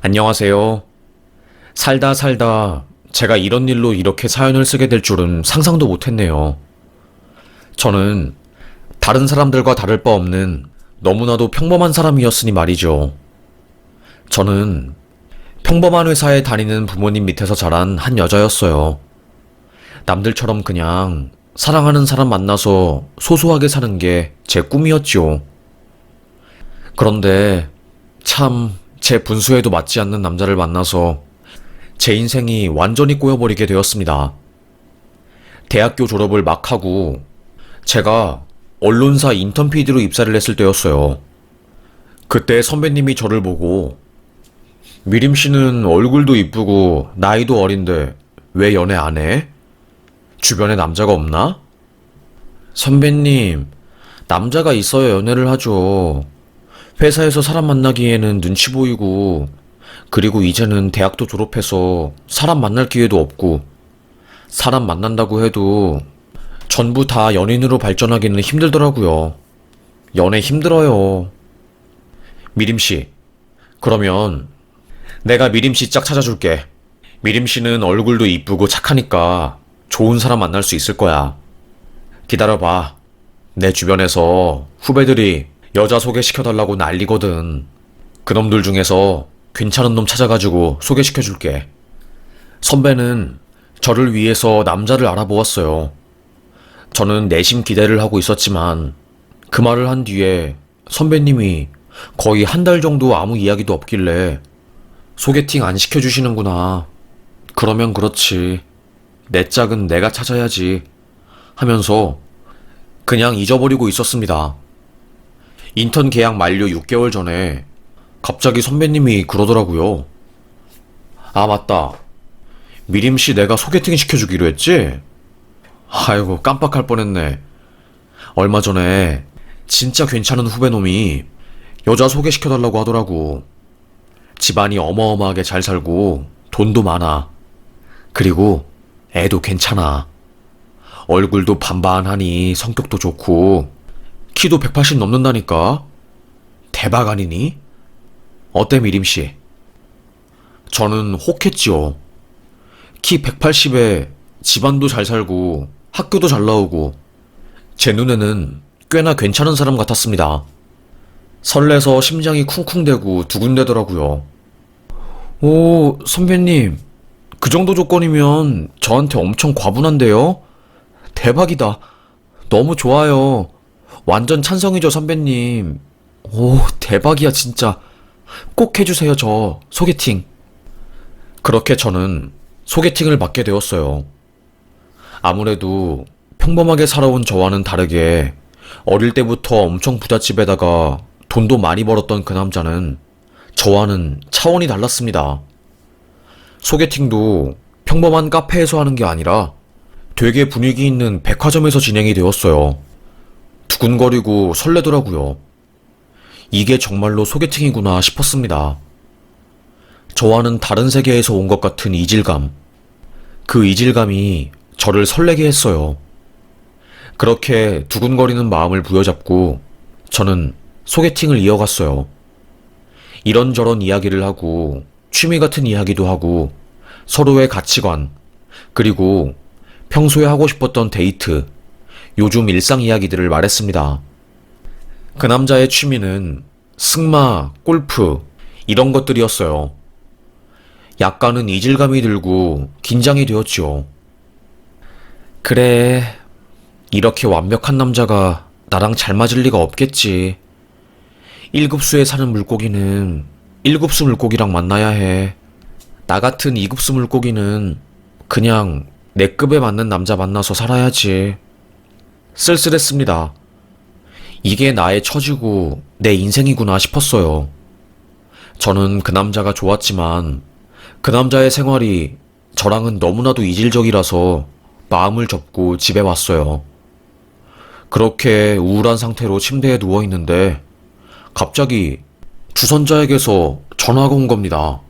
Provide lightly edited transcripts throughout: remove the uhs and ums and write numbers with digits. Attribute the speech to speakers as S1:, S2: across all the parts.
S1: 안녕하세요. 살다 살다 제가 이런 일로 이렇게 사연을 쓰게 될 줄은 상상도 못했네요. 저는 다른 사람들과 다를 바 없는 너무나도 평범한 사람이었으니 말이죠. 저는 평범한 회사에 다니는 부모님 밑에서 자란 한 여자였어요. 남들처럼 그냥 사랑하는 사람 만나서 소소하게 사는 게 제 꿈이었죠. 그런데 참 제 분수에도 맞지 않는 남자를 만나서 제 인생이 완전히 꼬여버리게 되었습니다. 대학교 졸업을 막 하고 제가 언론사 인턴 PD로 입사를 했을 때였어요. 그때 선배님이 저를 보고 미림 씨는 얼굴도 이쁘고 나이도 어린데 왜 연애 안 해? 주변에 남자가 없나? 선배님, 남자가 있어야 연애를 하죠. 회사에서 사람 만나기에는 눈치 보이고, 그리고 이제는 대학도 졸업해서 사람 만날 기회도 없고, 사람 만난다고 해도 전부 다 연인으로 발전하기는 힘들더라고요. 연애 힘들어요. 미림씨, 그러면 내가 미림씨 짝 찾아줄게. 미림씨는 얼굴도 이쁘고 착하니까 좋은 사람 만날 수 있을 거야. 기다려봐. 내 주변에서 후배들이 여자 소개시켜달라고 난리거든. 그놈들 중에서 괜찮은 놈 찾아가지고 소개시켜줄게. 선배는 저를 위해서 남자를 알아보았어요. 저는 내심 기대를 하고 있었지만 그 말을 한 뒤에 선배님이 거의 한 달 정도 아무 이야기도 없길래 소개팅 안 시켜주시는구나. 그러면 그렇지. 내 짝은 내가 찾아야지. 하면서 그냥 잊어버리고 있었습니다. 인턴 계약 만료 6개월 전에 갑자기 선배님이 그러더라고요. 아, 맞다. 미림씨 내가 소개팅 시켜주기로 했지? 아이고, 깜빡할 뻔했네. 얼마 전에 진짜 괜찮은 후배놈이 여자 소개시켜달라고 하더라고. 집안이 어마어마하게 잘 살고 돈도 많아. 그리고 애도 괜찮아. 얼굴도 반반하니 성격도 좋고 키도 180 넘는다니까? 대박 아니니? 어때 미림씨? 저는 혹했지요. 키 180에 집안도 잘 살고 학교도 잘 나오고 제 눈에는 꽤나 괜찮은 사람 같았습니다. 설레서 심장이 쿵쿵대고 두근대더라고요. 오, 선배님. 그 정도 조건이면 저한테 엄청 과분한데요? 대박이다. 너무 좋아요. 완전 찬성이죠, 선배님. 오, 대박이야, 진짜. 꼭 해주세요, 저 소개팅. 그렇게 저는 소개팅을 받게 되었어요. 아무래도 평범하게 살아온 저와는 다르게 어릴 때부터 엄청 부잣집에다가 돈도 많이 벌었던 그 남자는 저와는 차원이 달랐습니다. 소개팅도 평범한 카페에서 하는 게 아니라 되게 분위기 있는 백화점에서 진행이 되었어요. 두근거리고 설레더라고요. 이게 정말로 소개팅이구나 싶었습니다. 저와는 다른 세계에서 온 것 같은 이질감. 그 이질감이 저를 설레게 했어요. 그렇게 두근거리는 마음을 부여잡고 저는 소개팅을 이어갔어요. 이런저런 이야기를 하고 취미 같은 이야기도 하고 서로의 가치관, 그리고 평소에 하고 싶었던 데이트, 요즘 일상 이야기들을 말했습니다. 그 남자의 취미는 승마, 골프, 이런 것들이었어요. 약간은 이질감이 들고 긴장이 되었지요. 그래, 이렇게 완벽한 남자가 나랑 잘 맞을 리가 없겠지. 1급수에 사는 물고기는 1급수 물고기랑 만나야 해. 나 같은 2급수 물고기는 그냥 내 급에 맞는 남자 만나서 살아야지. 쓸쓸했습니다. 이게 나의 처지고 내 인생이구나 싶었어요. 저는 그 남자가 좋았지만 그 남자의 생활이 저랑은 너무나도 이질적이라서 마음을 접고 집에 왔어요. 그렇게 우울한 상태로 침대에 누워있는데 갑자기 주선자에게서 전화가 온 겁니다.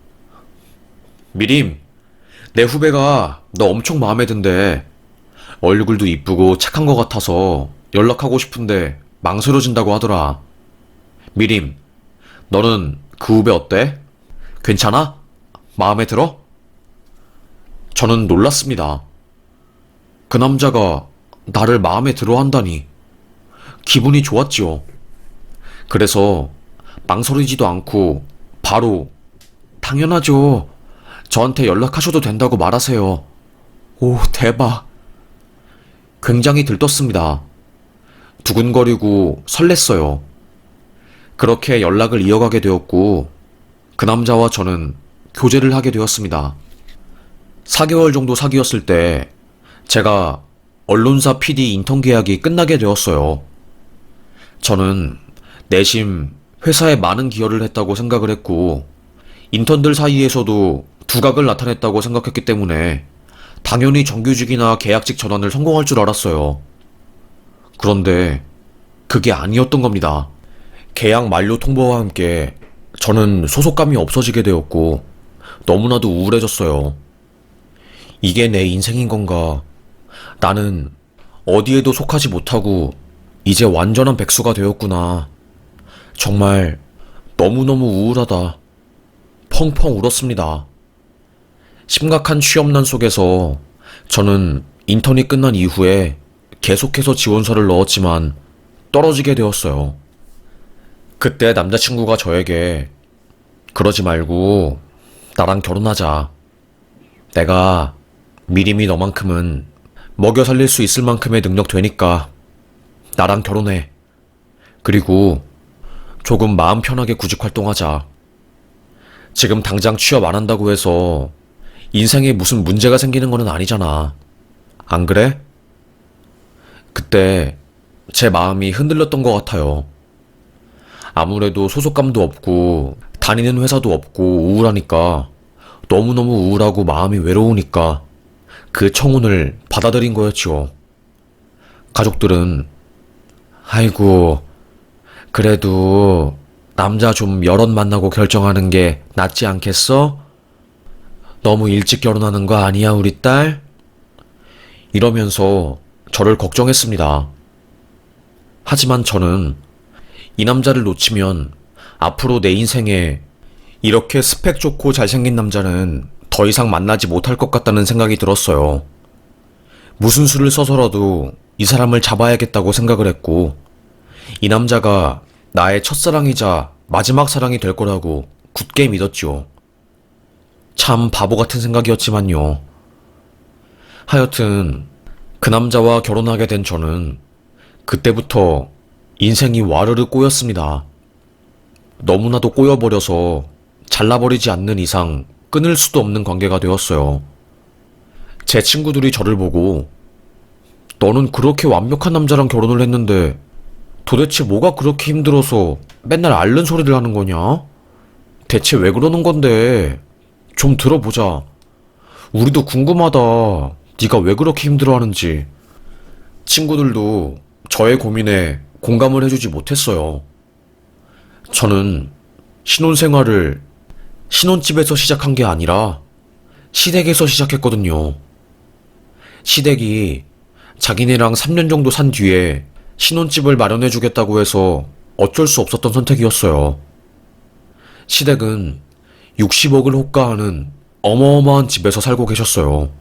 S1: 미림, 내 후배가 너 엄청 마음에 든대. 얼굴도 이쁘고 착한 것 같아서 연락하고 싶은데 망설여진다고 하더라. 미림, 너는 그 후배 어때? 괜찮아? 마음에 들어? 저는 놀랐습니다. 그 남자가 나를 마음에 들어 한다니. 기분이 좋았지요. 그래서 망설이지도 않고 바로 당연하죠. 저한테 연락하셔도 된다고 말하세요. 오, 대박. 굉장히 들떴습니다. 두근거리고 설렜어요. 그렇게 연락을 이어가게 되었고, 그 남자와 저는 교제를 하게 되었습니다. 4개월 정도 사귀었을 때, 제가 언론사 PD 인턴 계약이 끝나게 되었어요. 저는 내심 회사에 많은 기여를 했다고 생각을 했고, 인턴들 사이에서도 두각을 나타냈다고 생각했기 때문에 당연히 정규직이나 계약직 전환을 성공할 줄 알았어요. 그런데 그게 아니었던 겁니다. 계약 만료 통보와 함께 저는 소속감이 없어지게 되었고 너무나도 우울해졌어요. 이게 내 인생인 건가? 나는 어디에도 속하지 못하고 이제 완전한 백수가 되었구나. 정말 너무너무 우울하다. 펑펑 울었습니다. 심각한 취업난 속에서 저는 인턴이 끝난 이후에 계속해서 지원서를 넣었지만 떨어지게 되었어요. 그때 남자친구가 저에게 그러지 말고 나랑 결혼하자. 내가 미리미 너만큼은 먹여 살릴 수 있을 만큼의 능력 되니까 나랑 결혼해. 그리고 조금 마음 편하게 구직 활동하자. 지금 당장 취업 안 한다고 해서 인생에 무슨 문제가 생기는 건 아니잖아. 안 그래? 그때 제 마음이 흔들렸던 것 같아요. 아무래도 소속감도 없고 다니는 회사도 없고 우울하니까 너무너무 우울하고 마음이 외로우니까 그 청혼을 받아들인 거였죠. 가족들은 아이고 그래도 남자 좀 여럿 만나고 결정하는 게 낫지 않겠어? 너무 일찍 결혼하는 거 아니야 우리 딸? 이러면서 저를 걱정했습니다. 하지만 저는 이 남자를 놓치면 앞으로 내 인생에 이렇게 스펙 좋고 잘생긴 남자는 더 이상 만나지 못할 것 같다는 생각이 들었어요. 무슨 수를 써서라도 이 사람을 잡아야겠다고 생각을 했고, 이 남자가 나의 첫사랑이자 마지막 사랑이 될 거라고 굳게 믿었죠. 참 바보 같은 생각이었지만요. 하여튼 그 남자와 결혼하게 된 저는 그때부터 인생이 와르르 꼬였습니다. 너무나도 꼬여버려서 잘라버리지 않는 이상 끊을 수도 없는 관계가 되었어요. 제 친구들이 저를 보고 너는 그렇게 완벽한 남자랑 결혼을 했는데 도대체 뭐가 그렇게 힘들어서 맨날 앓는 소리를 하는 거냐? 대체 왜 그러는 건데? 좀 들어보자. 우리도 궁금하다. 네가 왜 그렇게 힘들어하는지. 친구들도 저의 고민에 공감을 해주지 못했어요. 저는 신혼생활을 신혼집에서 시작한 게 아니라 시댁에서 시작했거든요. 시댁이 자기네랑 3년 정도 산 뒤에 신혼집을 마련해주겠다고 해서 어쩔 수 없었던 선택이었어요. 시댁은 60억을 호가하는 어마어마한 집에서 살고 계셨어요.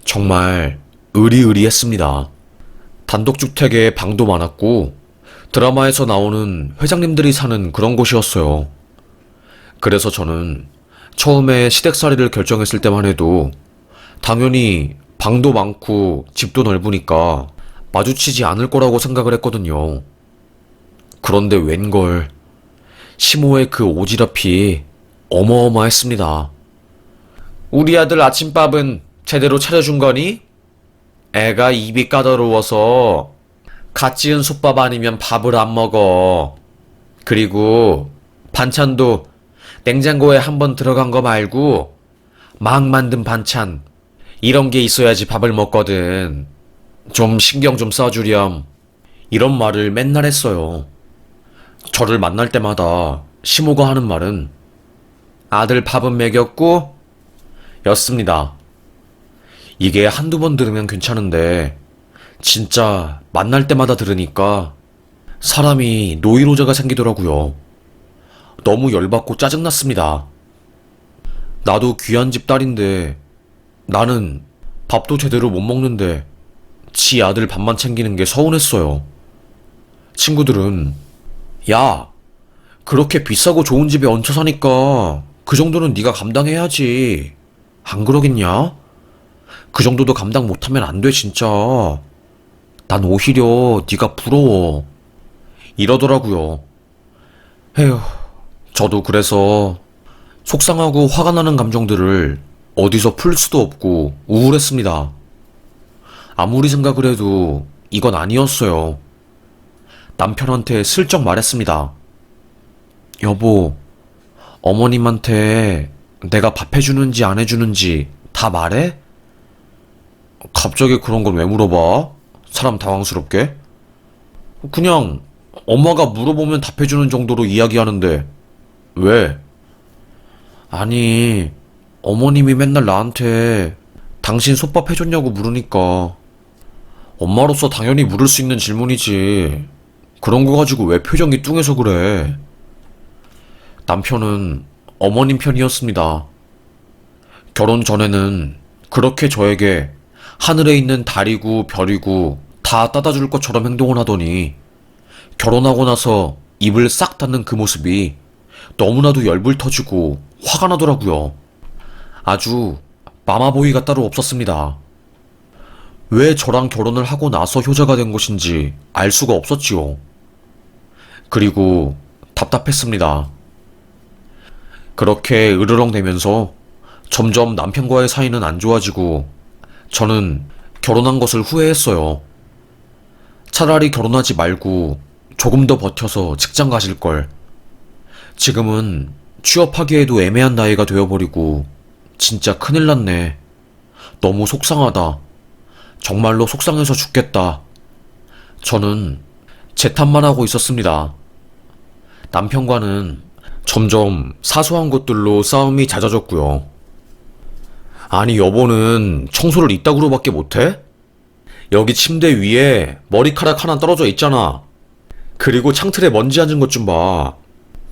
S1: 정말 으리으리했습니다. 단독주택에 방도 많았고 드라마에서 나오는 회장님들이 사는 그런 곳이었어요. 그래서 저는 처음에 시댁살이를 결정했을 때만 해도 당연히 방도 많고 집도 넓으니까 마주치지 않을 거라고 생각을 했거든요. 그런데 웬걸 시모의 그 오지랖이 어마어마했습니다. 우리 아들 아침밥은 제대로 차려준 거니? 애가 입이 까다로워서 갓 지은 솥밥 아니면 밥을 안 먹어. 그리고 반찬도 냉장고에 한번 들어간 거 말고 막 만든 반찬 이런 게 있어야지 밥을 먹거든. 좀 신경 좀 써주렴. 이런 말을 맨날 했어요. 저를 만날 때마다 시모가 하는 말은 아들 밥은 먹였고? 였습니다. 이게 한두 번 들으면 괜찮은데 진짜 만날 때마다 들으니까 사람이 노이로제가 생기더라고요. 너무 열받고 짜증났습니다. 나도 귀한 집 딸인데 나는 밥도 제대로 못 먹는데 지 아들 밥만 챙기는 게 서운했어요. 친구들은 야, 그렇게 비싸고 좋은 집에 얹혀 사니까 그 정도는 네가 감당해야지. 안 그러겠냐? 그 정도도 감당 못하면 안 돼, 진짜. 난 오히려 네가 부러워. 이러더라고요. 에휴, 저도 그래서 속상하고 화가 나는 감정들을 어디서 풀 수도 없고 우울했습니다. 아무리 생각을 해도 이건 아니었어요. 남편한테 슬쩍 말했습니다. 여보, 어머님한테 내가 밥 해주는지 안 해주는지 다 말해? 갑자기 그런 건 왜 물어봐? 사람 당황스럽게. 그냥 엄마가 물어보면 답해주는 정도로 이야기하는데 왜? 아니, 어머님이 맨날 나한테 당신 솥밥 해줬냐고 물으니까 엄마로서 당연히 물을 수 있는 질문이지. 그런 거 가지고 왜 표정이 뚱해서 그래? 남편은 어머님 편이었습니다. 결혼 전에는 그렇게 저에게 하늘에 있는 달이고 별이고 다 따다 줄 것처럼 행동을 하더니 결혼하고 나서 입을 싹 닫는 그 모습이 너무나도 열불 터지고 화가 나더라고요. 아주 마마보이가 따로 없었습니다. 왜 저랑 결혼을 하고 나서 효자가 된 것인지 알 수가 없었지요. 그리고 답답했습니다. 그렇게 으르렁대면서 점점 남편과의 사이는 안 좋아지고 저는 결혼한 것을 후회했어요. 차라리 결혼하지 말고 조금 더 버텨서 직장 가실 걸. 지금은 취업하기에도 애매한 나이가 되어버리고 진짜 큰일 났네. 너무 속상하다. 정말로 속상해서 죽겠다. 저는 제 탓만 하고 있었습니다. 남편과는 점점 사소한 것들로 싸움이 잦아졌고요. 아니, 여보는 청소를 이따구로밖에 못해? 여기 침대 위에 머리카락 하나 떨어져 있잖아. 그리고 창틀에 먼지 앉은 것 좀 봐.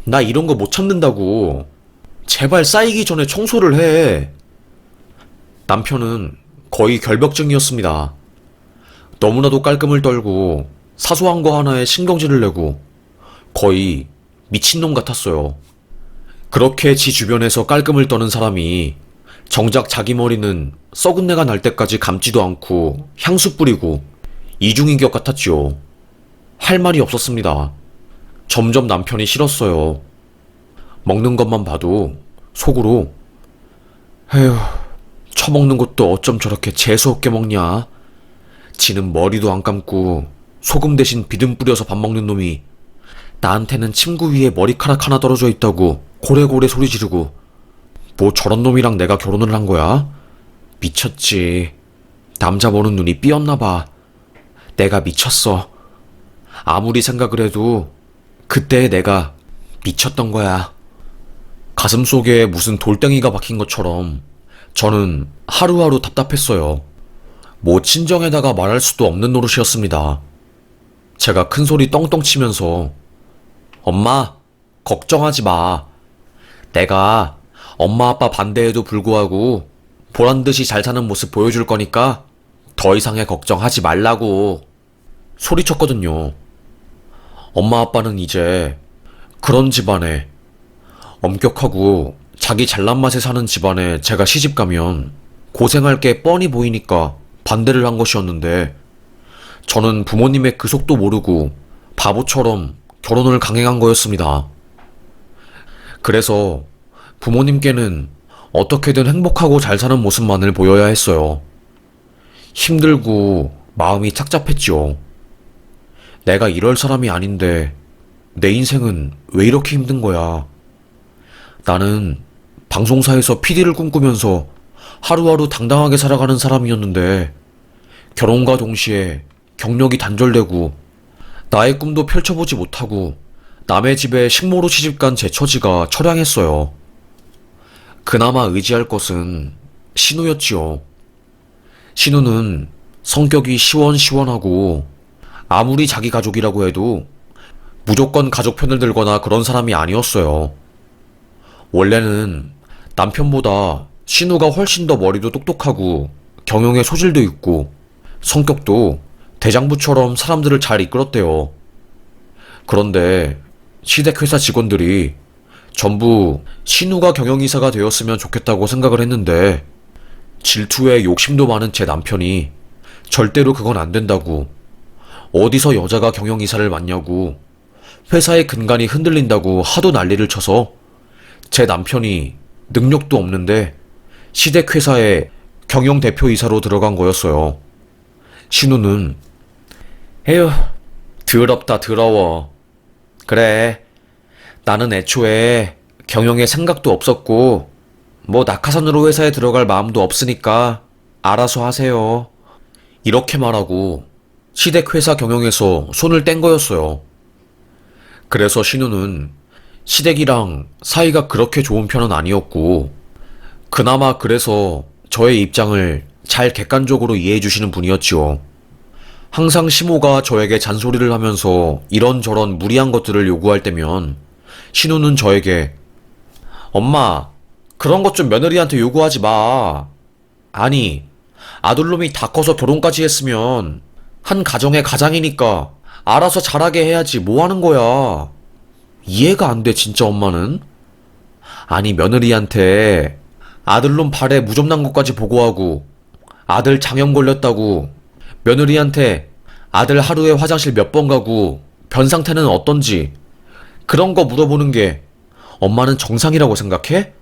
S1: 나 이런 거 못 참는다고. 제발 쌓이기 전에 청소를 해. 남편은 거의 결벽증이었습니다. 너무나도 깔끔을 떨고 사소한 거 하나에 신경질을 내고 거의 미친놈 같았어요. 그렇게 지 주변에서 깔끔을 떠는 사람이 정작 자기 머리는 썩은 내가 날 때까지 감지도 않고 향수 뿌리고 이중인격 같았지요. 할 말이 없었습니다. 점점 남편이 싫었어요. 먹는 것만 봐도 속으로 에휴, 처먹는 것도 어쩜 저렇게 재수없게 먹냐. 지는 머리도 안 감고 소금 대신 비듬 뿌려서 밥 먹는 놈이 나한테는 침구 위에 머리카락 하나 떨어져 있다고 고래고래 소리 지르고 뭐 저런 놈이랑 내가 결혼을 한 거야? 미쳤지. 남자 보는 눈이 삐었나 봐. 내가 미쳤어. 아무리 생각을 해도 그때의 내가 미쳤던 거야. 가슴속에 무슨 돌덩이가 박힌 것처럼 저는 하루하루 답답했어요. 뭐 친정에다가 말할 수도 없는 노릇이었습니다. 제가 큰 소리 떵떵 치면서 엄마, 걱정하지 마. 내가 엄마 아빠 반대에도 불구하고 보란듯이 잘 사는 모습 보여줄 거니까 더 이상의 걱정하지 말라고 소리쳤거든요. 엄마 아빠는 이제 그런 집안에, 엄격하고 자기 잘난 맛에 사는 집안에 제가 시집 가면 고생할 게 뻔히 보이니까 반대를 한 것이었는데 저는 부모님의 그 속도 모르고 바보처럼 결혼을 강행한 거였습니다. 그래서 부모님께는 어떻게든 행복하고 잘 사는 모습만을 보여야 했어요. 힘들고 마음이 착잡했죠. 내가 이럴 사람이 아닌데 내 인생은 왜 이렇게 힘든 거야. 나는 방송사에서 PD를 꿈꾸면서 하루하루 당당하게 살아가는 사람이었는데 결혼과 동시에 경력이 단절되고 나의 꿈도 펼쳐보지 못하고 남의 집에 식모로 시집간 제 처지가 처량했어요. 그나마 의지할 것은 신우였지요. 신우는 성격이 시원시원하고 아무리 자기 가족이라고 해도 무조건 가족 편을 들거나 그런 사람이 아니었어요. 원래는 남편보다 신우가 훨씬 더 머리도 똑똑하고 경영에 소질도 있고 성격도 대장부처럼 사람들을 잘 이끌었대요. 그런데 시댁 회사 직원들이 전부 신우가 경영이사가 되었으면 좋겠다고 생각을 했는데 질투에 욕심도 많은 제 남편이 절대로 그건 안 된다고, 어디서 여자가 경영이사를 맡냐고, 회사의 근간이 흔들린다고 하도 난리를 쳐서 제 남편이 능력도 없는데 시댁 회사에 경영대표이사로 들어간 거였어요. 신우는 에휴, 더럽다 더러워. 그래, 나는 애초에 경영에 생각도 없었고 뭐 낙하산으로 회사에 들어갈 마음도 없으니까 알아서 하세요. 이렇게 말하고 시댁 회사 경영에서 손을 뗀 거였어요. 그래서 신우는 시댁이랑 사이가 그렇게 좋은 편은 아니었고, 그나마 그래서 저의 입장을 잘 객관적으로 이해해 주시는 분이었지요. 항상 시모가 저에게 잔소리를 하면서 이런저런 무리한 것들을 요구할 때면 신우는 저에게 엄마, 그런 것 좀 며느리한테 요구하지 마. 아니, 아들놈이 다 커서 결혼까지 했으면 한 가정의 가장이니까 알아서 잘하게 해야지 뭐 하는 거야. 이해가 안 돼, 진짜 엄마는. 아니, 며느리한테 아들놈 발에 무좀 난 것까지 보고하고 아들 장염 걸렸다고 며느리한테 아들 하루에 화장실 몇 번 가고 변 상태는 어떤지 그런 거 물어보는 게 엄마는 정상이라고 생각해?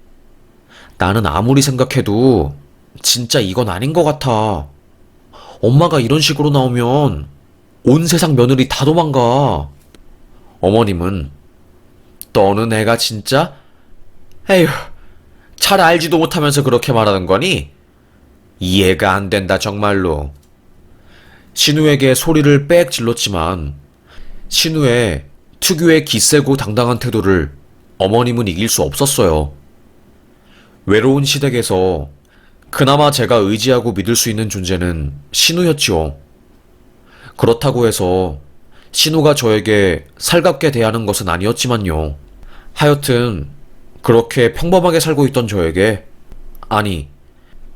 S1: 나는 아무리 생각해도 진짜 이건 아닌 것 같아. 엄마가 이런 식으로 나오면 온 세상 며느리 다 도망가. 어머님은 너는 애가 진짜? 에휴, 잘 알지도 못하면서 그렇게 말하는 거니? 이해가 안 된다 정말로. 신우에게 소리를 빽 질렀지만 신우의 특유의 기세고 당당한 태도를 어머님은 이길 수 없었어요. 외로운 시댁에서 그나마 제가 의지하고 믿을 수 있는 존재는 신우였지요. 그렇다고 해서 신우가 저에게 살갑게 대하는 것은 아니었지만요. 하여튼 그렇게 평범하게 살고 있던 저에게, 아니,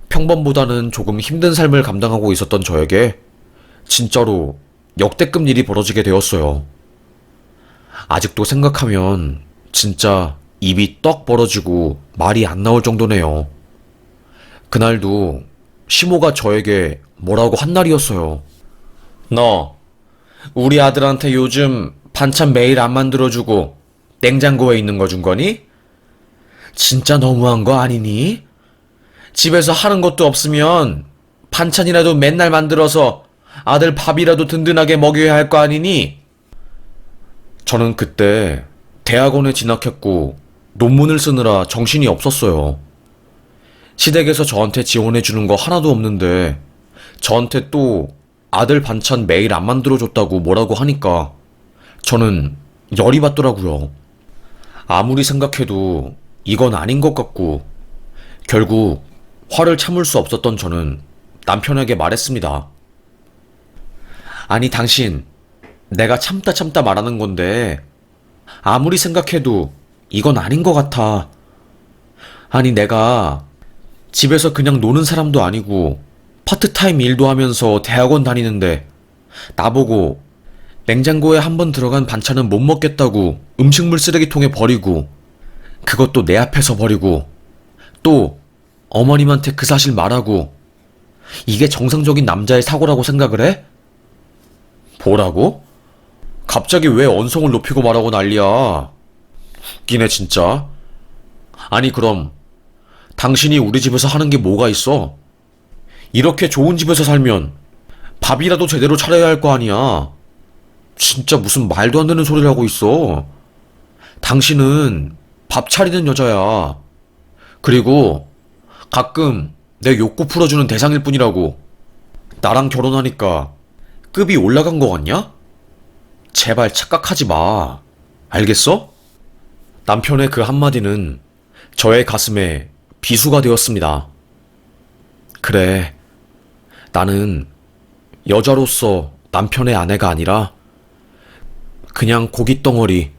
S1: 평범보다는 조금 힘든 삶을 감당하고 있었던 저에게 진짜로 역대급 일이 벌어지게 되었어요. 아직도 생각하면 진짜 입이 떡 벌어지고 말이 안 나올 정도네요. 그날도 시모가 저에게 뭐라고 한 날이었어요. 너, 우리 아들한테 요즘 반찬 매일 안 만들어주고 냉장고에 있는 거 준 거니? 진짜 너무한 거 아니니? 집에서 하는 것도 없으면 반찬이라도 맨날 만들어서 아들 밥이라도 든든하게 먹여야 할 거 아니니? 저는 그때 대학원에 진학했고 논문을 쓰느라 정신이 없었어요. 시댁에서 저한테 지원해주는 거 하나도 없는데 저한테 또 아들 반찬 매일 안 만들어줬다고 뭐라고 하니까 저는 열이 받더라고요. 아무리 생각해도 이건 아닌 것 같고 결국 화를 참을 수 없었던 저는 남편에게 말했습니다. 아니 당신, 내가 참다 말하는 건데 아무리 생각해도 이건 아닌 것 같아. 아니 내가 집에서 그냥 노는 사람도 아니고 파트타임 일도 하면서 대학원 다니는데 나보고 냉장고에 한 번 들어간 반찬은 못 먹겠다고 음식물 쓰레기통에 버리고, 그것도 내 앞에서 버리고, 또 어머님한테 그 사실 말하고, 이게 정상적인 남자의 사고라고 생각을 해? 뭐라고? 갑자기 왜 언성을 높이고 말하고 난리야. 웃기네 진짜. 아니 그럼 당신이 우리 집에서 하는 게 뭐가 있어? 이렇게 좋은 집에서 살면 밥이라도 제대로 차려야 할 거 아니야. 진짜 무슨 말도 안 되는 소리를 하고 있어. 당신은 밥 차리는 여자야. 그리고 가끔 내 욕구 풀어주는 대상일 뿐이라고. 나랑 결혼하니까 급이 올라간 거 같냐? 제발 착각하지 마. 알겠어? 남편의 그 한마디는 저의 가슴에 비수가 되었습니다. 그래, 나는 여자로서 남편의 아내가 아니라 그냥 고깃덩어리,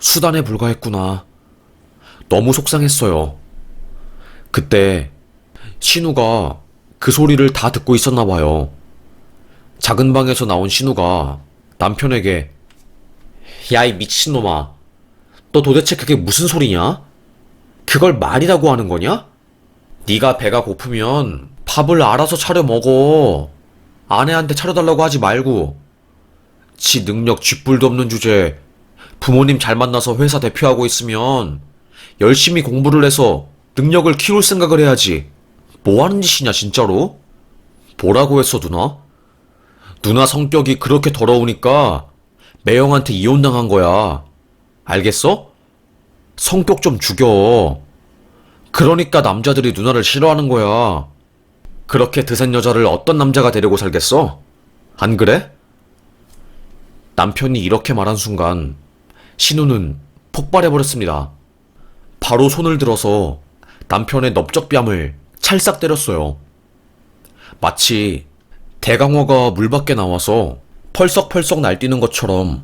S1: 수단에 불과했구나. 너무 속상했어요. 그때 신우가 그 소리를 다 듣고 있었나 봐요. 작은 방에서 나온 신우가 남편에게 야, 이 미친놈아. 너 도대체 그게 무슨 소리냐? 그걸 말이라고 하는 거냐? 네가 배가 고프면 밥을 알아서 차려 먹어. 아내한테 차려달라고 하지 말고. 지 능력 쥐뿔도 없는 주제에 부모님 잘 만나서 회사 대표하고 있으면 열심히 공부를 해서 능력을 키울 생각을 해야지. 뭐 하는 짓이냐, 진짜로? 뭐라고 했어, 누나? 누나 성격이 그렇게 더러우니까 매형한테 이혼당한 거야. 알겠어? 성격 좀 죽여. 그러니까 남자들이 누나를 싫어하는 거야. 그렇게 드센 여자를 어떤 남자가 데리고 살겠어? 안 그래? 남편이 이렇게 말한 순간 신우는 폭발해버렸습니다. 바로 손을 들어서 남편의 넓적뺨을 찰싹 때렸어요. 마치 대강어가 물 밖에 나와서 펄썩펄썩 날뛰는 것처럼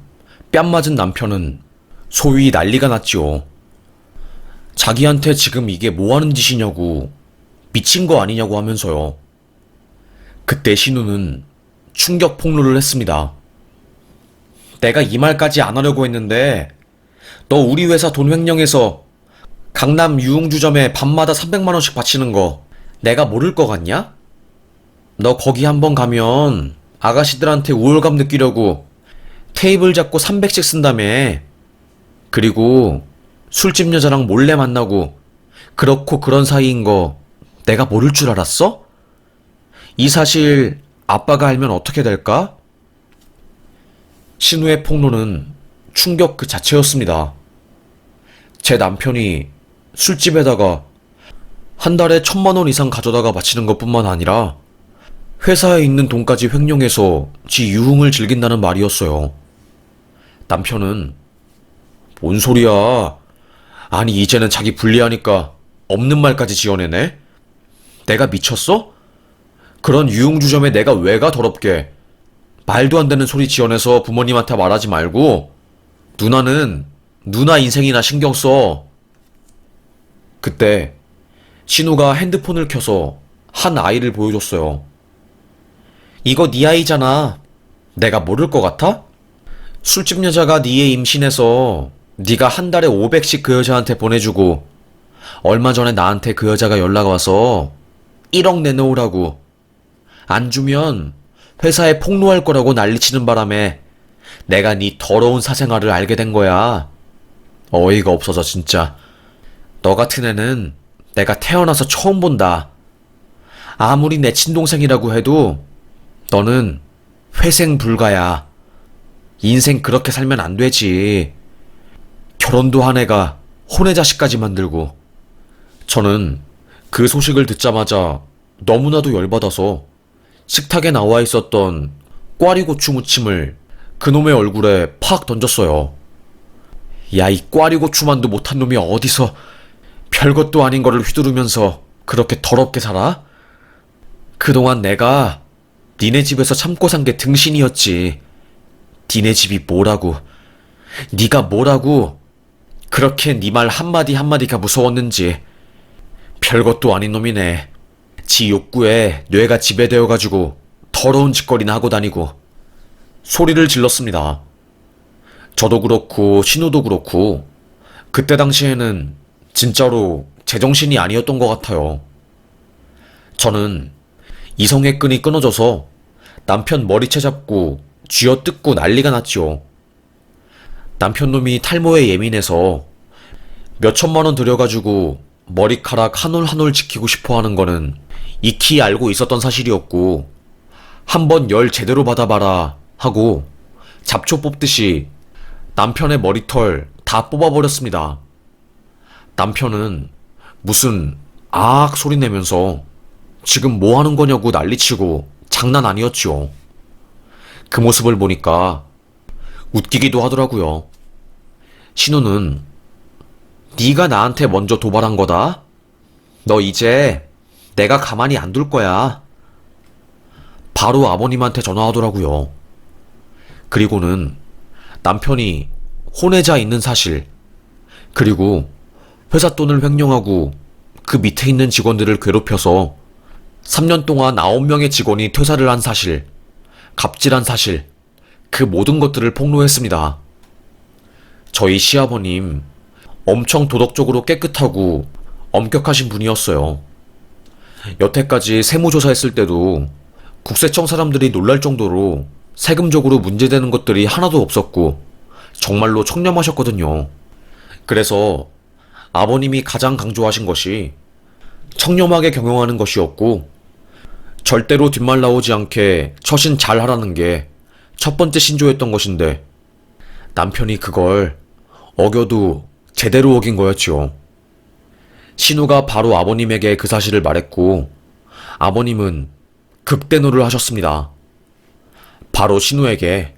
S1: 뺨 맞은 남편은 소위 난리가 났지요. 자기한테 지금 이게 뭐 하는 짓이냐고, 미친 거 아니냐고 하면서요. 그때 신우는 충격 폭로를 했습니다. 내가 이 말까지 안 하려고 했는데 너 우리 회사 돈 횡령해서 강남 유흥주점에 밤마다 300만 원씩 바치는 거 내가 모를 것 같냐? 너 거기 한번 가면 아가씨들한테 우월감 느끼려고 테이블 잡고 300씩 쓴다며. 그리고 술집 여자랑 몰래 만나고 그렇고 그런 사이인 거 내가 모를 줄 알았어? 이 사실 아빠가 알면 어떻게 될까? 신우의 폭로는 충격 그 자체였습니다. 제 남편이 술집에다가 한 달에 1,000만 원 이상 가져다가 바치는 것뿐만 아니라 회사에 있는 돈까지 횡령해서 지 유흥을 즐긴다는 말이었어요. 남편은 뭔 소리야? 아니 이제는 자기 불리하니까 없는 말까지 지어내네? 내가 미쳤어? 그런 유흥주점에 내가 왜 가 더럽게. 말도 안 되는 소리 지어내서 부모님한테 말하지 말고 누나는 누나 인생이나 신경 써. 그때 신우가 핸드폰을 켜서 한 아이를 보여줬어요. 이거 네 아이잖아. 내가 모를 것 같아? 술집 여자가 네 애 임신해서 네가 한 달에 500씩 그 여자한테 보내주고 얼마 전에 나한테 그 여자가 연락 와서 1억 내놓으라고. 안 주면 회사에 폭로할 거라고 난리치는 바람에 내가 네 더러운 사생활을 알게 된 거야. 어이가 없어서 진짜. 너 같은 애는 내가 태어나서 처음 본다. 아무리 내 친동생이라고 해도 너는 회생 불가야. 인생 그렇게 살면 안 되지. 결혼도 한 애가 혼외 자식까지 만들고. 저는 그 소식을 듣자마자 너무나도 열받아서 식탁에 나와 있었던 꽈리고추 무침을 그놈의 얼굴에 팍 던졌어요. 야, 이 꽈리고추만도 못한 놈이 어디서 별것도 아닌 거를 휘두르면서 그렇게 더럽게 살아? 그동안 내가 니네 집에서 참고 산 게 등신이었지. 니네 집이 뭐라고, 니가 뭐라고 그렇게 니 말 한마디 한마디가 무서웠는지. 별것도 아닌 놈이네. 지 욕구에 뇌가 지배되어가지고 더러운 짓거리나 하고 다니고. 소리를 질렀습니다. 저도 그렇고 신우도 그렇고 그때 당시에는 진짜로 제정신이 아니었던 것 같아요. 저는 이성의 끈이 끊어져서 남편 머리채 잡고 쥐어뜯고 난리가 났지요. 남편 놈이 탈모에 예민해서 몇천만 원 들여가지고 머리카락 한 올 한 올 지키고 싶어 하는 거는 익히 알고 있었던 사실이었고, 한번 열 제대로 받아봐라 하고 잡초 뽑듯이 남편의 머리털 다 뽑아버렸습니다. 남편은 무슨 아악 소리 내면서 지금 뭐 하는 거냐고 난리치고 장난 아니었죠. 그 모습을 보니까 웃기기도 하더라고요. 신우는 네가 나한테 먼저 도발한 거다. 너 이제 내가 가만히 안 둘 거야. 바로 아버님한테 전화하더라고요. 그리고는 남편이 혼외자 있는 사실, 그리고 회사 돈을 횡령하고 그 밑에 있는 직원들을 괴롭혀서 3년 동안 9명의 직원이 퇴사를 한 사실, 갑질한 사실, 그 모든 것들을 폭로했습니다. 저희 시아버님, 엄청 도덕적으로 깨끗하고 엄격하신 분이었어요. 여태까지 세무조사했을 때도 국세청 사람들이 놀랄 정도로 세금적으로 문제되는 것들이 하나도 없었고 정말로 청렴하셨거든요. 그래서 아버님이 가장 강조하신 것이 청렴하게 경영하는 것이었고 절대로 뒷말 나오지 않게 처신 잘 하라는 게 첫 번째 신조였던 것인데 남편이 그걸 어겨도 제대로 어긴 거였지요. 신우가 바로 아버님에게 그 사실을 말했고 아버님은 극대노를 하셨습니다. 바로 신우에게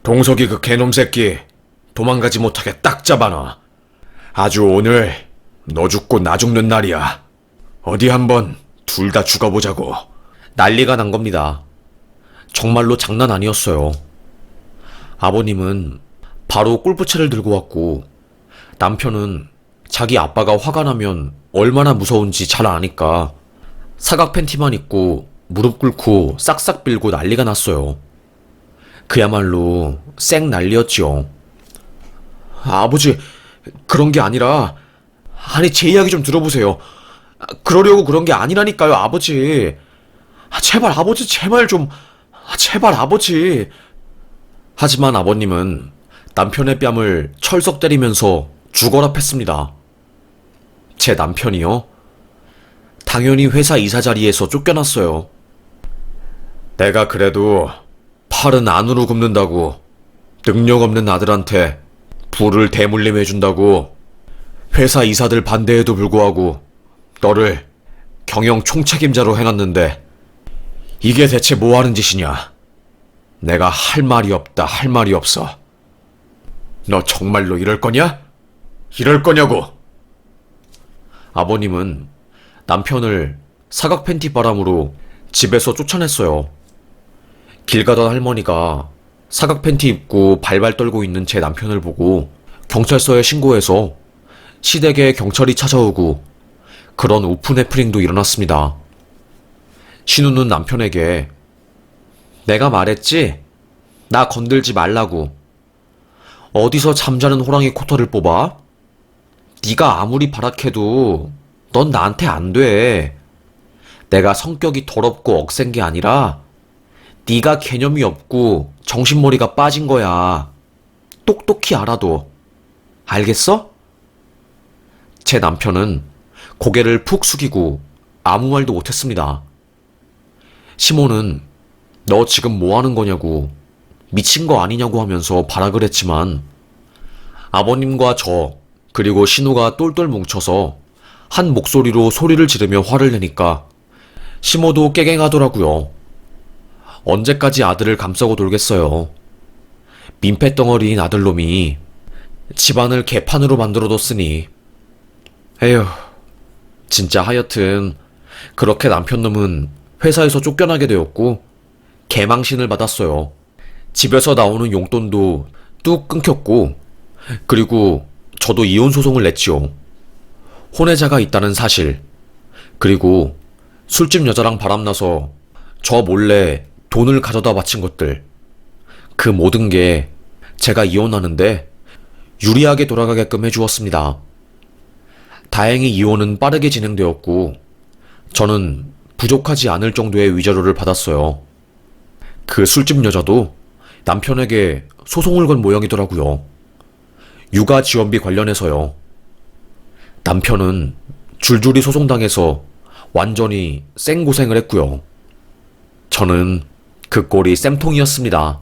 S1: 동석이 그 개놈 새끼 도망가지 못하게 딱 잡아놔. 아주 오늘 너 죽고 나 죽는 날이야. 어디 한번 둘 다 죽어보자고. 난리가 난 겁니다. 정말로 장난 아니었어요. 아버님은 바로 골프채를 들고 왔고 남편은 자기 아빠가 화가 나면 얼마나 무서운지 잘 아니까 사각 팬티만 입고 무릎 꿇고 싹싹 빌고 난리가 났어요. 그야말로 쌩 난리였지요. 아버지, 그런 게 아니라, 아니 제 이야기 좀 들어보세요. 그러려고 그런 게 아니라니까요, 아버지. 제발 아버지, 제발 좀, 제발 아버지. 하지만 아버님은 남편의 뺨을 철썩 때리면서 죽어라 팼습니다. 제 남편이요? 당연히 회사 이사 자리에서 쫓겨났어요. 내가 그래도 팔은 안으로 굽는다고 능력 없는 아들한테 부를 대물림해준다고 회사 이사들 반대에도 불구하고 너를 경영 총책임자로 해놨는데 이게 대체 뭐 하는 짓이냐? 내가 할 말이 없다, 할 말이 없어. 너 정말로 이럴 거냐? 이럴 거냐고! 아버님은 남편을 사각 팬티 바람으로 집에서 쫓아냈어요. 길 가던 할머니가 사각 팬티 입고 발발 떨고 있는 제 남편을 보고 경찰서에 신고해서 시댁에 경찰이 찾아오고 그런 오픈 해프닝도 일어났습니다. 신우는 남편에게 내가 말했지? 나 건들지 말라고. 어디서 잠자는 호랑이 코털을 뽑아? 네가 아무리 바락해도 넌 나한테 안 돼. 내가 성격이 더럽고 억센 게 아니라 네가 개념이 없고 정신머리가 빠진 거야. 똑똑히 알아둬. 알겠어? 제 남편은 고개를 푹 숙이고 아무 말도 못했습니다. 시몬은 너 지금 뭐 하는 거냐고 미친 거 아니냐고 하면서 발악을 했지만 아버님과 저 그리고 신우가 똘똘 뭉쳐서 한 목소리로 소리를 지르며 화를 내니까 시모도 깨갱하더라고요. 언제까지 아들을 감싸고 돌겠어요. 민폐덩어리인 아들놈이 집안을 개판으로 만들어뒀으니. 에휴, 진짜 하여튼 그렇게 남편놈은 회사에서 쫓겨나게 되었고 개망신을 받았어요. 집에서 나오는 용돈도 뚝 끊겼고 그리고 저도 이혼 소송을 냈지요. 혼외자가 있다는 사실, 그리고 술집 여자랑 바람나서 저 몰래 돈을 가져다 바친 것들, 그 모든 게 제가 이혼하는데 유리하게 돌아가게끔 해주었습니다. 다행히 이혼은 빠르게 진행되었고 저는 부족하지 않을 정도의 위자료를 받았어요. 그 술집 여자도 남편에게 소송을 건 모양이더라고요. 육아지원비 관련해서요. 남편은 줄줄이 소송당해서 완전히 생고생을 했고요. 저는 그 꼴이 쌤통이었습니다.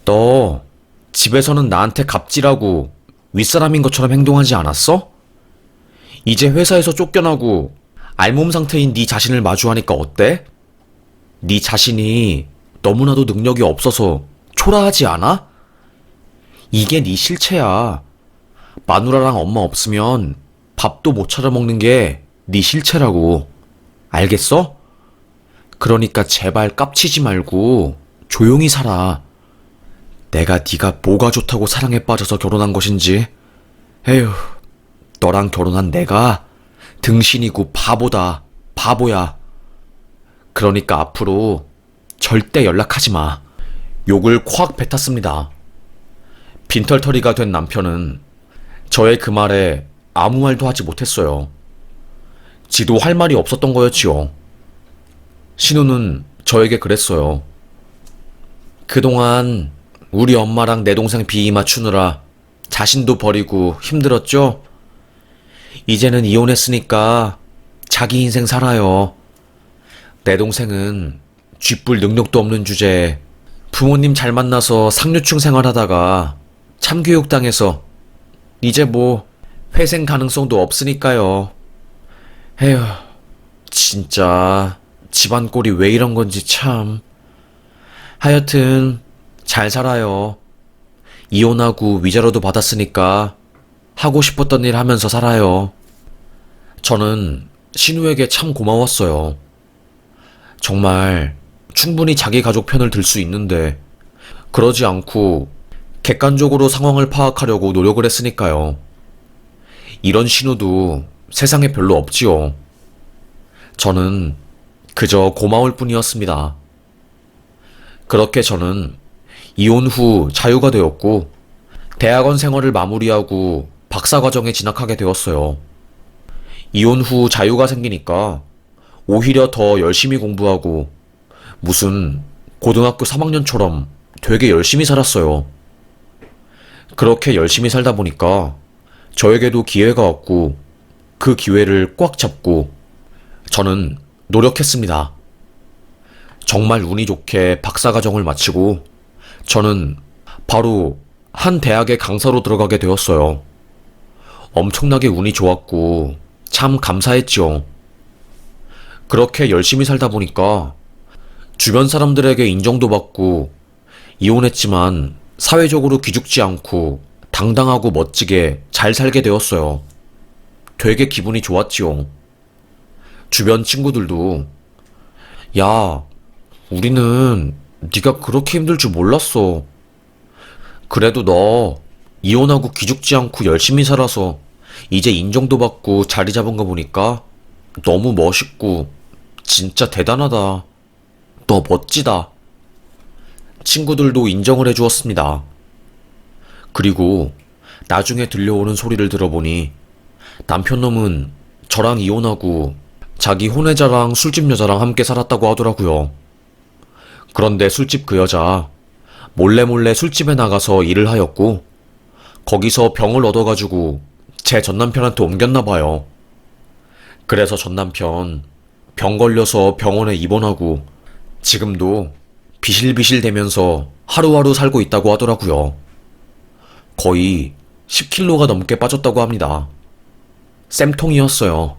S1: 너 집에서는 나한테 갑질하고 윗사람인 것처럼 행동하지 않았어? 이제 회사에서 쫓겨나고 알몸 상태인 네 자신을 마주하니까 어때? 네 자신이 너무나도 능력이 없어서 초라하지 않아? 이게 네 실체야. 마누라랑 엄마 없으면 밥도 못 차려 먹는 게 네 실체라고. 알겠어? 그러니까 제발 깝치지 말고 조용히 살아. 내가 네가 뭐가 좋다고 사랑에 빠져서 결혼한 것인지. 에휴, 너랑 결혼한 내가 등신이고 바보다, 바보야. 그러니까 앞으로 절대 연락하지 마. 욕을 콱 뱉었습니다. 빈털터리가 된 남편은 저의 그 말에 아무 말도 하지 못했어요. 지도 할 말이 없었던 거였지요. 신우는 저에게 그랬어요. 그동안 우리 엄마랑 내 동생 비위 맞추느라 자신도 버리고 힘들었죠? 이제는 이혼했으니까 자기 인생 살아요. 내 동생은 쥐뿔 능력도 없는 주제에 부모님 잘 만나서 상류층 생활하다가 참교육당해서 이제 뭐 회생 가능성도 없으니까요. 에휴, 진짜 집안 꼴이 왜 이런 건지 참. 하여튼 잘 살아요. 이혼하고 위자료도 받았으니까 하고 싶었던 일 하면서 살아요. 저는 신우에게 참 고마웠어요. 정말 충분히 자기 가족 편을 들 수 있는데 그러지 않고 객관적으로 상황을 파악하려고 노력을 했으니까요. 이런 신우도 세상에 별로 없지요. 저는 그저 고마울 뿐이었습니다. 그렇게 저는 이혼 후 자유가 되었고 대학원 생활을 마무리하고 박사과정에 진학하게 되었어요. 이혼 후 자유가 생기니까 오히려 더 열심히 공부하고 무슨 고등학교 3학년처럼 되게 열심히 살았어요. 그렇게 열심히 살다 보니까 저에게도 기회가 왔고 그 기회를 꽉 잡고 저는 노력했습니다. 정말 운이 좋게 박사과정을 마치고 저는 바로 한 대학의 강사로 들어가게 되었어요. 엄청나게 운이 좋았고 참 감사했지요. 그렇게 열심히 살다 보니까 주변 사람들에게 인정도 받고 이혼했지만 사회적으로 기죽지 않고 당당하고 멋지게 잘 살게 되었어요. 되게 기분이 좋았지요. 주변 친구들도 야, 우리는 네가 그렇게 힘들 줄 몰랐어. 그래도 너 이혼하고 기죽지 않고 열심히 살아서 이제 인정도 받고 자리 잡은 거 보니까 너무 멋있고 진짜 대단하다. 너 멋지다. 친구들도 인정을 해주었습니다. 그리고 나중에 들려오는 소리를 들어보니 남편놈은 저랑 이혼하고 자기 혼외자랑 술집 여자랑 함께 살았다고 하더라고요. 그런데 술집 그 여자 몰래 술집에 나가서 일을 하였고 거기서 병을 얻어가지고 제 전남편한테 옮겼나 봐요. 그래서 전남편 병 걸려서 병원에 입원하고 지금도 비실비실 대면서 하루하루 살고 있다고 하더라고요. 거의 10kg가 넘게 빠졌다고 합니다. 쌤통이었어요.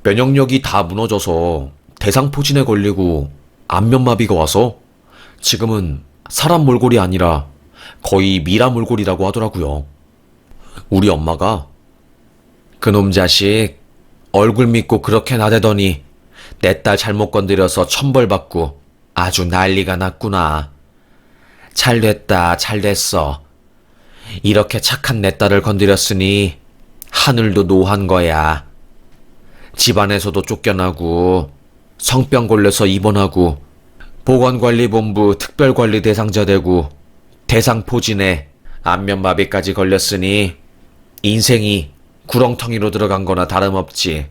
S1: 면역력이 다 무너져서 대상포진에 걸리고 안면마비가 와서 지금은 사람 몰골이 아니라 거의 미라 몰골이라고 하더라고요. 우리 엄마가 그놈 자식 얼굴 믿고 그렇게 나대더니 내 딸 잘못 건드려서 천벌받고 아주 난리가 났구나. 잘됐다, 잘됐어. 이렇게 착한 내 딸을 건드렸으니 하늘도 노한 거야. 집안에서도 쫓겨나고 성병 걸려서 입원하고 보건관리본부 특별관리 대상자 되고 대상포진에 안면마비까지 걸렸으니 인생이 구렁텅이로 들어간 거나 다름없지.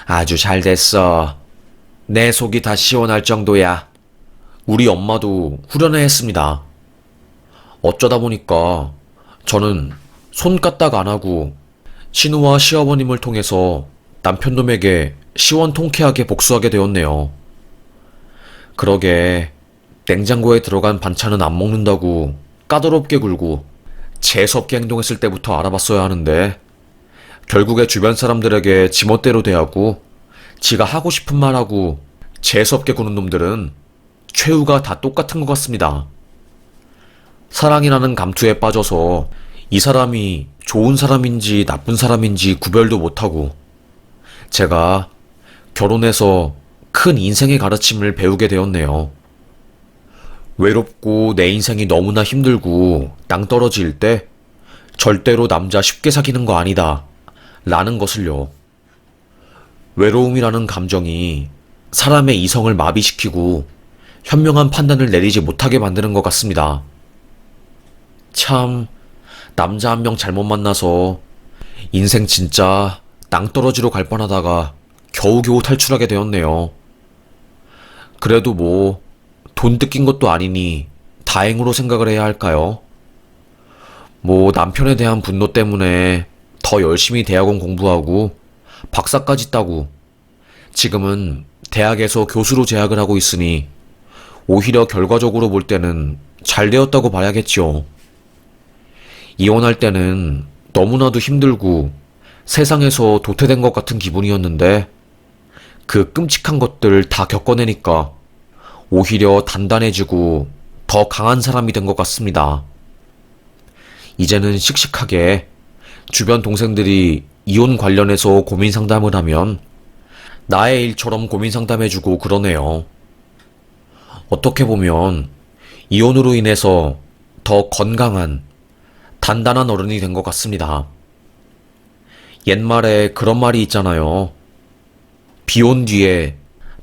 S1: 아주 잘됐어. 내 속이 다 시원할 정도야. 우리 엄마도 후련해 했습니다. 어쩌다 보니까 저는 손 까딱 안 하고 신우와 시어머님을 통해서 남편놈에게 시원통쾌하게 복수하게 되었네요. 그러게 냉장고에 들어간 반찬은 안 먹는다고 까다롭게 굴고 재수없게 행동했을 때부터 알아봤어야 하는데 결국에 주변 사람들에게 지멋대로 대하고 지가 하고 싶은 말하고 재수없게 구는 놈들은 최후가 다 똑같은 것 같습니다. 사랑이라는 감투에 빠져서 이 사람이 좋은 사람인지 나쁜 사람인지 구별도 못하고 제가 결혼해서 큰 인생의 가르침을 배우게 되었네요. 외롭고 내 인생이 너무나 힘들고 낭떠러지일 때 절대로 남자 쉽게 사귀는 거 아니다 라는 것을요. 외로움이라는 감정이 사람의 이성을 마비시키고 현명한 판단을 내리지 못하게 만드는 것 같습니다. 참, 남자 한 명 잘못 만나서 인생 진짜 낭떠러지로 갈 뻔하다가 겨우겨우 탈출하게 되었네요. 그래도 뭐, 돈 뜯긴 것도 아니니 다행으로 생각을 해야 할까요? 뭐, 남편에 대한 분노 때문에 더 열심히 대학원 공부하고 박사까지 따고 지금은 대학에서 교수로 재학을 하고 있으니 오히려 결과적으로 볼 때는 잘 되었다고 봐야겠죠. 이혼할 때는 너무나도 힘들고 세상에서 도태된 것 같은 기분이었는데 그 끔찍한 것들 다 겪어내니까 오히려 단단해지고 더 강한 사람이 된 것 같습니다. 이제는 씩씩하게 주변 동생들이 이혼 관련해서 고민 상담을 하면 나의 일처럼 고민 상담해주고 그러네요. 어떻게 보면 이혼으로 인해서 더 건강한, 단단한 어른이 된 것 같습니다. 옛말에 그런 말이 있잖아요. 비 온 뒤에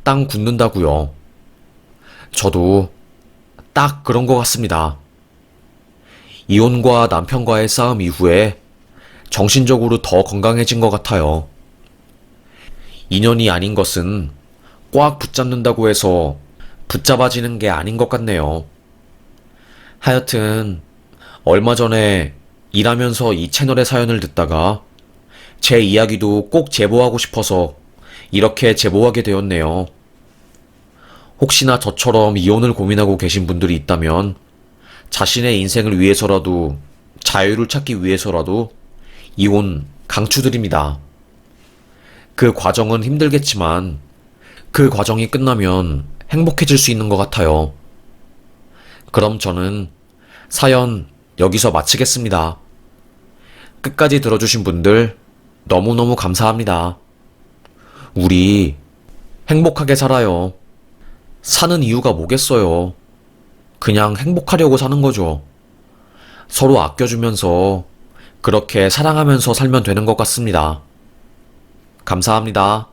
S1: 땅 굳는다고요. 저도 딱 그런 것 같습니다. 이혼과 남편과의 싸움 이후에 정신적으로 더 건강해진 것 같아요. 인연이 아닌 것은 꽉 붙잡는다고 해서 붙잡아지는 게 아닌 것 같네요. 하여튼 얼마 전에 일하면서 이 채널의 사연을 듣다가 제 이야기도 꼭 제보하고 싶어서 이렇게 제보하게 되었네요. 혹시나 저처럼 이혼을 고민하고 계신 분들이 있다면 자신의 인생을 위해서라도 자유를 찾기 위해서라도 이혼 강추드립니다. 그 과정은 힘들겠지만 그 과정이 끝나면 행복해질 수 있는 것 같아요. 그럼 저는 사연 여기서 마치겠습니다. 끝까지 들어주신 분들 너무너무 감사합니다. 우리 행복하게 살아요. 사는 이유가 뭐겠어요. 그냥 행복하려고 사는 거죠. 서로 아껴주면서 그렇게 사랑하면서 살면 되는 것 같습니다. 감사합니다.